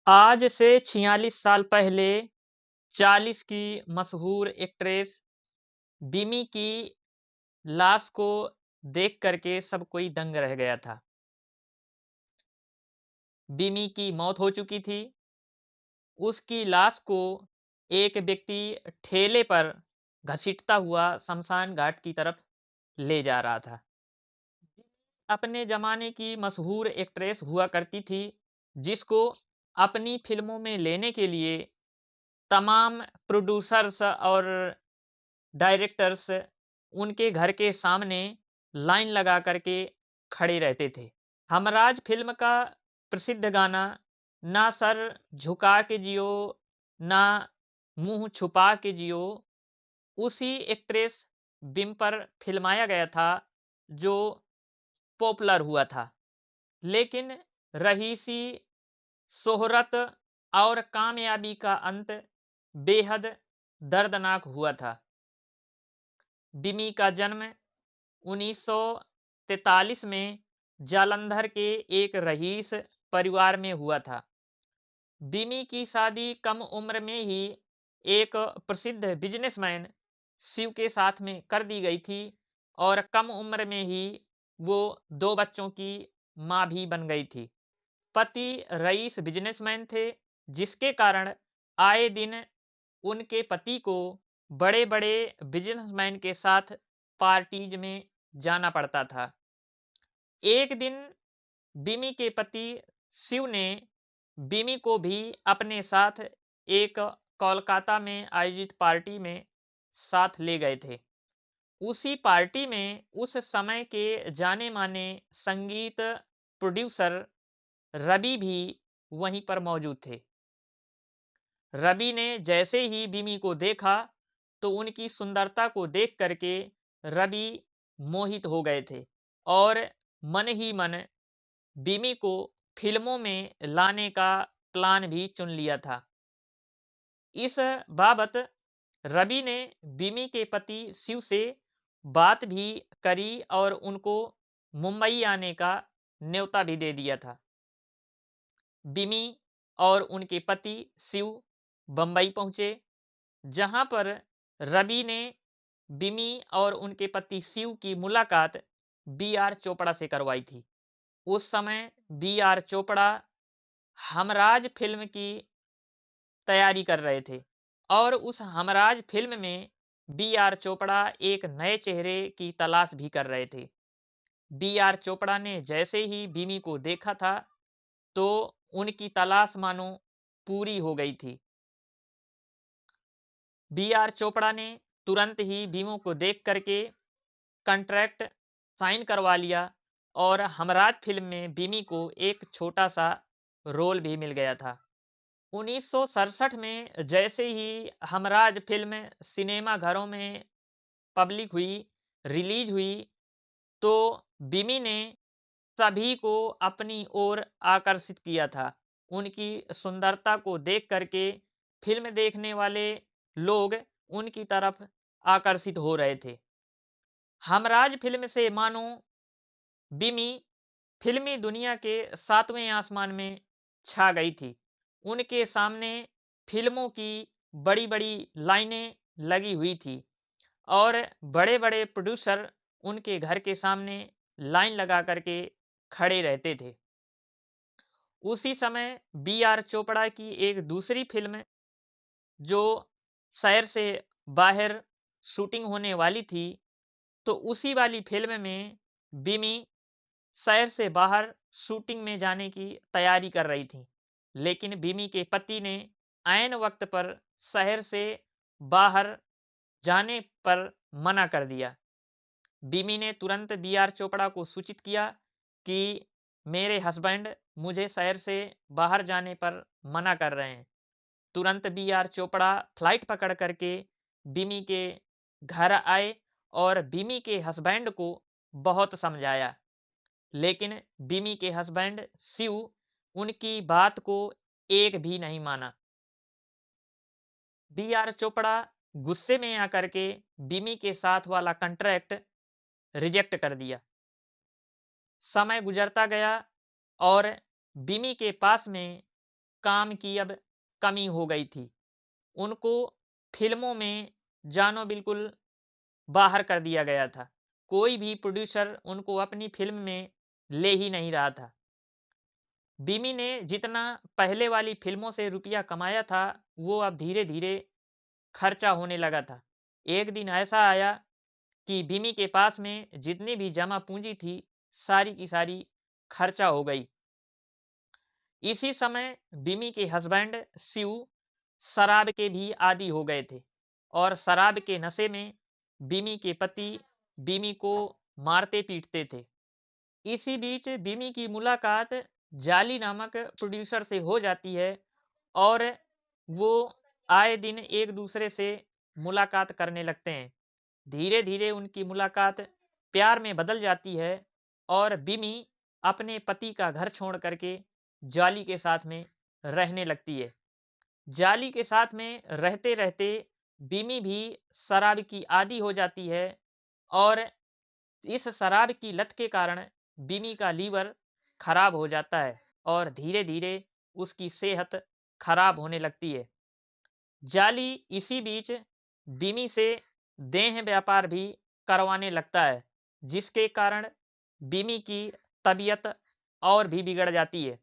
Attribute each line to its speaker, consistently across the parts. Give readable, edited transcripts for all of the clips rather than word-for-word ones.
Speaker 1: आज से 46 साल पहले 40 की मशहूर एक्ट्रेस बिमी की लाश को देख करके सब कोई दंग रह गया था। बिमी की मौत हो चुकी थी। उसकी लाश को एक व्यक्ति ठेले पर घसीटता हुआ शमशान घाट की तरफ ले जा रहा था। अपने ज़माने की मशहूर एक्ट्रेस हुआ करती थी, जिसको अपनी फ़िल्मों में लेने के लिए तमाम प्रोड्यूसर्स और डायरेक्टर्स उनके घर के सामने लाइन लगा करके खड़े रहते थे। हमराज फिल्म का प्रसिद्ध गाना ना सर झुका के जियो ना मुंह छुपा के जियो उसी एक्ट्रेस बिम पर फिल्माया गया था, जो पॉपुलर हुआ था। लेकिन रहीसी, शोहरत और कामयाबी का अंत बेहद दर्दनाक हुआ था। बिमी का जन्म 1943 में जालंधर के एक रईस परिवार में हुआ था। बिमी की शादी कम उम्र में ही एक प्रसिद्ध बिजनेसमैन शिव के साथ में कर दी गई थी और कम उम्र में ही वो 2 बच्चों की मां भी बन गई थी। पति रईस बिजनेसमैन थे, जिसके कारण आए दिन उनके पति को बड़े-बड़े बिजनेसमैन के साथ पार्टीज में जाना पड़ता था। एक दिन बिमी के पति शिव ने बिमी को भी अपने साथ एक कोलकाता में आयोजित पार्टी में साथ ले गए थे। उसी पार्टी में उस समय के जाने माने संगीत प्रोड्यूसर रवि भी वहीं पर मौजूद थे। रवि ने जैसे ही बिमी को देखा तो उनकी सुंदरता को देख करके रवि मोहित हो गए थे और मन ही मन बिमी को फिल्मों में लाने का प्लान भी चुन लिया था। इस बाबत रवि ने बिमी के पति शिव से बात भी करी और उनको मुंबई आने का न्योता भी दे दिया था। बिमी और उनके पति शिव बंबई पहुंचे, जहां पर रवि ने बिमी और उनके पति शिव की मुलाकात बी आर चोपड़ा से करवाई थी। उस समय B are Chopra Humraaz film की तैयारी कर रहे थे और उस हमराज फिल्म में बी आर चोपड़ा एक नए चेहरे की तलाश भी कर रहे थे। बी आर चोपड़ा ने जैसे ही बिमी को देखा था तो उनकी तलाश मानो पूरी हो गई थी। बी आर चोपड़ा ने तुरंत ही बीमो को देख करके कॉन्ट्रैक्ट साइन करवा लिया और हमराज फिल्म में बिमी को एक छोटा सा रोल भी मिल गया था। 1967 में जैसे ही हमराज फिल्म सिनेमा घरों में पब्लिक हुई, रिलीज हुई, तो बिमी ने सभी को अपनी ओर आकर्षित किया था। उनकी सुंदरता को देख करके फिल्म देखने वाले लोग उनकी तरफ आकर्षित हो रहे थे। हमराज फिल्म से मानो बिमी फिल्मी दुनिया के 7वें आसमान में छा गई थी। उनके सामने फिल्मों की बड़ी-बड़ी लाइनें लगी हुई थी और बड़े-बड़े प्रोड्यूसर उनके घर के सामने लाइन लगा करके खड़े रहते थे। उसी समय बी आर चोपड़ा की एक दूसरी फिल्म जो शहर से बाहर शूटिंग होने वाली थी, तो उसी वाली फिल्म में बिमी शहर से बाहर शूटिंग में जाने की तैयारी कर रही थी, लेकिन बिमी के पति ने ऐन वक्त पर शहर से बाहर जाने पर मना कर दिया। बिमी ने तुरंत बी आर चोपड़ा को सूचित किया कि मेरे हस्बैंड मुझे शहर से बाहर जाने पर मना कर रहे हैं। तुरंत बी आर चोपड़ा फ्लाइट पकड़ करके बिमी के घर आए और बिमी के हस्बैंड को बहुत समझाया, लेकिन बिमी के हस्बैंड शिव उनकी बात को एक भी नहीं माना। बी आर चोपड़ा गुस्से में आकर के बिमी के साथ वाला कॉन्ट्रैक्ट रिजेक्ट कर दिया। समय गुजरता गया और बिमी के पास में काम की अब कमी हो गई थी। उनको फिल्मों में जानो बिल्कुल बाहर कर दिया गया था। कोई भी प्रोड्यूसर उनको अपनी फिल्म में ले ही नहीं रहा था। बिमी ने जितना पहले वाली फिल्मों से रुपया कमाया था, वो अब धीरे धीरे खर्चा होने लगा था। एक दिन ऐसा आया कि बिमी के पास में जितनी भी जमा पूंजी थी, सारी की सारी खर्चा हो गई। इसी समय बिमी के हस्बैंड शिव शराब के भी आदी हो गए थे और शराब के नशे में बिमी के पति बिमी को मारते पीटते थे। इसी बीच बिमी की मुलाकात जाली नामक प्रोड्यूसर से हो जाती है और वो आए दिन एक दूसरे से मुलाकात करने लगते हैं। धीरे धीरे उनकी मुलाकात प्यार में बदल जाती है और बिमी अपने पति का घर छोड़ करके जाली के साथ में रहने लगती है। जाली के साथ में रहते रहते बिमी भी शराब की आदी हो जाती है और इस शराब की लत के कारण बिमी का लीवर खराब हो जाता है और धीरे धीरे उसकी सेहत खराब होने लगती है। जाली इसी बीच बिमी से देह व्यापार भी करवाने लगता है, जिसके कारण बिमी की तबीयत और भी बिगड़ जाती है।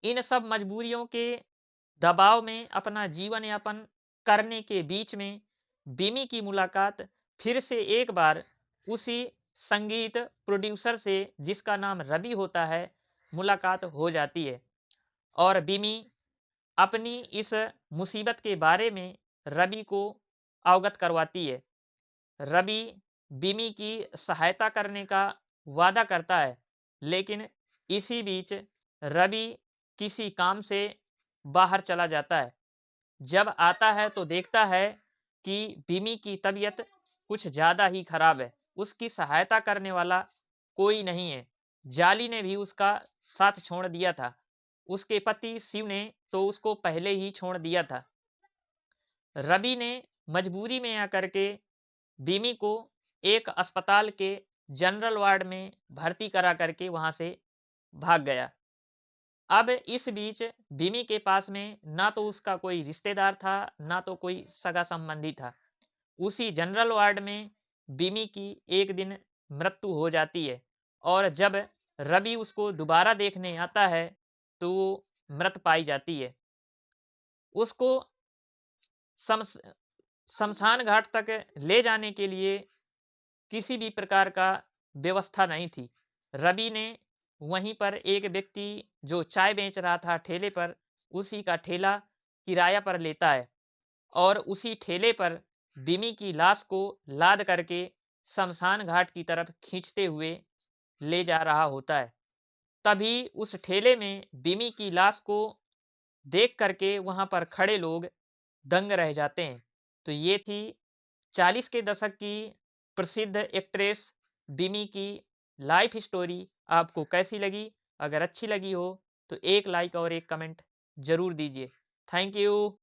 Speaker 1: इन सब मजबूरियों के दबाव में अपना जीवन यापन करने के बीच में बिमी की मुलाकात फिर से एक बार उसी संगीत प्रोड्यूसर से, जिसका नाम रवि होता है, मुलाकात हो जाती है और बिमी अपनी इस मुसीबत के बारे में रवि को अवगत करवाती है। रवि बिमी की सहायता करने का वादा करता है, लेकिन इसी बीच रवि किसी काम से बाहर चला जाता है। जब आता है तो देखता है कि बिमी की तबीयत कुछ ज़्यादा ही खराब है। उसकी सहायता करने वाला कोई नहीं है। जाली ने भी उसका साथ छोड़ दिया था। उसके पति शिव ने तो उसको पहले ही छोड़ दिया था। रवि ने मजबूरी में आकर के बिमी को एक अस्पताल के जनरल वार्ड में भर्ती करा करके वहां से भाग गया। अब इस बीच बिमी के पास में ना तो उसका कोई रिश्तेदार था, ना तो कोई सगा संबंधी था। उसी जनरल वार्ड में बिमी की एक दिन मृत्यु हो जाती है और जब रवि उसको दोबारा देखने आता है तो वो मृत पाई जाती है। उसको शमस शमशान घाट तक ले जाने के लिए किसी भी प्रकार का व्यवस्था नहीं थी। रवि ने वहीं पर एक व्यक्ति जो चाय बेच रहा था ठेले पर, उसी का ठेला किराया पर लेता है और उसी ठेले पर बिमी की लाश को लाद करके शमशान घाट की तरफ खींचते हुए ले जा रहा होता है। तभी उस ठेले में बिमी की लाश को देख करके वहां पर खड़े लोग दंग रह जाते हैं। तो ये थी 40 के दशक की प्रसिद्ध एक्ट्रेस बिमी की लाइफ स्टोरी। आपको कैसी लगी? अगर अच्छी लगी हो तो एक लाइक और एक कमेंट जरूर दीजिए। Thank you.